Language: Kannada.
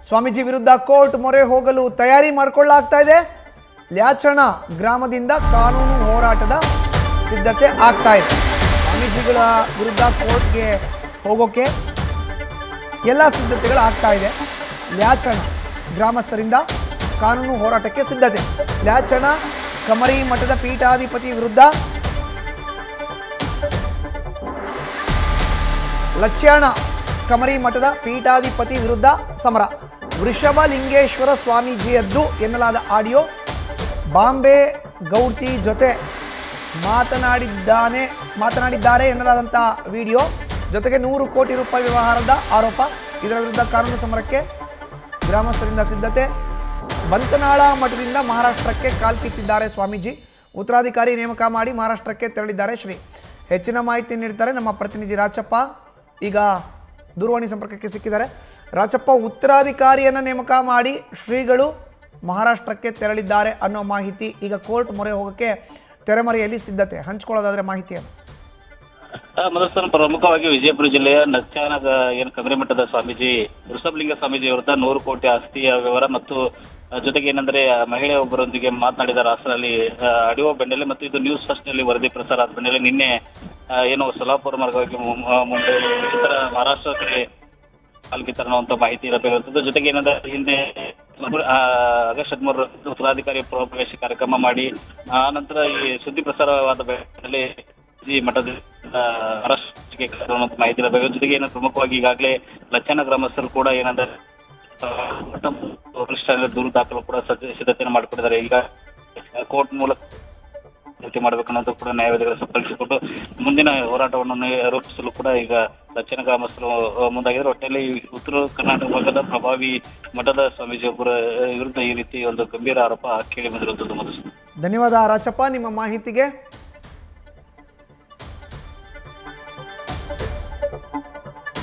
ಸ್ವಾಮೀಜಿ ವಿರುದ್ಧ ಕೋರ್ಟ್ ಮೊರೆ ಹೋಗಲು ತಯಾರಿ ಮಾಡಿಕೊಳ್ಳಲಾಗ್ತಾ ಇದೆ. ಲ್ಯಾಚಣ ಗ್ರಾಮದಿಂದ ಕಾನೂನು ಹೋರಾಟದ ಸಿದ್ಧತೆ ಆಗ್ತಾ ಇದೆ. ಸ್ವಾಮೀಜಿಗಳ ವಿರುದ್ಧ ಕೋರ್ಟ್ಗೆ ಹೋಗೋಕೆ ಎಲ್ಲ ಸಿದ್ಧತೆಗಳು ಆಗ್ತಾ ಇದೆ. ಲ್ಯಾಚಣ ಗ್ರಾಮಸ್ಥರಿಂದ ಕಾನೂನು ಹೋರಾಟಕ್ಕೆ ಸಿದ್ಧತೆ. ಲ್ಯಾಚಣ ಕಮರಿ ಮಠದ ಪೀಠಾಧಿಪತಿ ವಿರುದ್ಧ ಲಚ್ಯಾಣ ಕಮರಿ ಮಠದ ಪೀಠಾಧಿಪತಿ ವಿರುದ್ಧ ಸಮರ. ವೃಷಭಲಿಂಗೇಶ್ವರ ಸ್ವಾಮೀಜಿಯದ್ದು ಎನ್ನಲಾದ ಆಡಿಯೋ. ಬಾಂಬೆ ಗೌಡ್ತಿ ಜೊತೆ ಮಾತನಾಡಿದ್ದಾರೆ ಎನ್ನಲಾದಂಥ ವಿಡಿಯೋ ಜೊತೆಗೆ 100 ಕೋಟಿ ರೂಪಾಯಿ ವ್ಯವಹಾರದ ಆರೋಪ. ಇದರ ವಿರುದ್ಧ ಕಾನೂನು ಸಮರಕ್ಕೆ ಗ್ರಾಮಸ್ಥರಿಂದ ಸಿದ್ಧತೆ. ಬಂತನಾಳ ಮಠದಿಂದ ಮಹಾರಾಷ್ಟ್ರಕ್ಕೆ ಕಾಲ್ಕಿತ್ತಿದ್ದಾರೆ ಸ್ವಾಮೀಜಿ. ಉತ್ತರಾಧಿಕಾರಿ ನೇಮಕ ಮಾಡಿ ಮಹಾರಾಷ್ಟ್ರಕ್ಕೆ ತೆರಳಿದ್ದಾರೆ ಶ್ರೀ. ಹೆಚ್ಚಿನ ಮಾಹಿತಿ ನೀಡ್ತಾರೆ ನಮ್ಮ ಪ್ರತಿನಿಧಿ ರಾಚಪ್ಪ. ಈಗ ದೂರವಾಣಿ ಸಂಪರ್ಕಕ್ಕೆ ಸಿಕ್ಕಿದ್ದಾರೆ. ರಾಚಪ್ಪ, ಉತ್ತರಾಧಿಕಾರಿಯನ್ನು ನೇಮಕ ಮಾಡಿ ಶ್ರೀಗಳು ಮಹಾರಾಷ್ಟ್ರಕ್ಕೆ ತೆರಳಿದ್ದಾರೆ ಅನ್ನೋ ಮಾಹಿತಿ ಈಗ ಕೋರ್ಟ್ ಮೊರೆ ಹೋಗೋಕ್ಕೆ ತೆರೆಮರೆಯಲ್ಲಿ ಸಿದ್ಧತೆ. ಹಂಚ್ಕೊಳ್ಳೋದಾದ್ರೆ ಮಾಹಿತಿಯನ್ನು. ಮಧುಸೂದನ್, ಪ್ರಮುಖವಾಗಿ ವಿಜಯಪುರ ಜಿಲ್ಲೆಯ ನಚ್ಚಾನ ಕಮರಿ ಮಠದ ಸ್ವಾಮೀಜಿ ವೃಷಭಲಿಂಗ ಸ್ವಾಮೀಜಿ ವಿರುದ್ಧ 100 ಕೋಟಿ ಆಸ್ತಿಯ ವ್ಯವಹಾರ ಮತ್ತು ಜೊತೆಗೆ ಏನಂದ್ರೆ ಮಹಿಳೆ ಒಬ್ಬರೊಂದಿಗೆ ಮಾತನಾಡಿದ ರಾಷ್ಟ್ರದಲ್ಲಿ ಆಡಿಯೋ ಬೆನ್ನಲ್ಲೇ ಮತ್ತು ಇದು ನ್ಯೂಸ್ ಫಸ್ಟ್ ನಲ್ಲಿ ವರದಿ ಪ್ರಸಾರ ಆದ ಬೆನ್ನಲ್ಲೇ ನಿನ್ನೆ ಏನು ಸೊಲ್ಲಾಪುರ ಮಾರ್ಗವಾಗಿ ಮುಂಬೈ ಇತರ ಮಹಾರಾಷ್ಟ್ರ ಕಡೆ ಕಾಲ್ಕಿತ್ತರ ಅನ್ನುವಂಥ ಮಾಹಿತಿ ಇರಬೇಕಾಗುತ್ತದೆ. ಜೊತೆಗೆ ಏನಂದ್ರೆ ಹಿಂದೆ ಆಗಸ್ಟ್ 13 ಉತ್ತರಾಧಿಕಾರಿ ಪ್ರವೇಶ ಕಾರ್ಯಕ್ರಮ ಮಾಡಿ ಆ ನಂತರ ಈ ಸುದ್ದಿ ಪ್ರಸಾರವಾದ ಬೆನ್ನಲ್ಲೇ ಈ ಮಠದ ಮಹಾರಾಷ್ಟ್ರಕ್ಕೆ ಮಾಹಿತಿ ಇರಬೇಕು. ಜೊತೆಗೆ ಏನಂದ್ರೆ ಪ್ರಮುಖವಾಗಿ ಈಗಾಗಲೇ ಲಚ್ಚಾನ ಗ್ರಾಮಸ್ಥರು ಕೂಡ ಏನಂದ್ರೆ ದೂರು ದಾಖಲು ಕೂಡ ಸಿದ್ಧತೆಯನ್ನು ಮಾಡಿಕೊಂಡಿದ್ದಾರೆ. ಈಗ ಕೋರ್ಟ್ ಮೂಲಕ ಮಾಡಬೇಕನ್ನೋದು ಕೂಡ ನ್ಯಾಯವಾದಿಗಳು ಸಂಪರ್ಕಿಸಿಕೊಂಡು ಮುಂದಿನ ಹೋರಾಟವನ್ನು ರೂಪಿಸಲು ಕೂಡ ಈಗ ಲಚ್ಚಾನ ಗ್ರಾಮಸ್ಥರು ಮುಂದಾಗಿದ್ದಾರೆ. ಒಟ್ಟಲ್ಲಿ ಉತ್ತರ ಕರ್ನಾಟಕ ಭಾಗದ ಪ್ರಭಾವಿ ಮಠದ ಸ್ವಾಮೀಜಿ ಒಬ್ಬರ ವಿರುದ್ಧ ಈ ರೀತಿ ಒಂದು ಗಂಭೀರ ಆರೋಪ ಕೇಳಿ ಬಂದಿರುವಂತದ್ದು. ಧನ್ಯವಾದ ರಾಚಪ್ಪ ನಿಮ್ಮ ಮಾಹಿತಿಗೆ.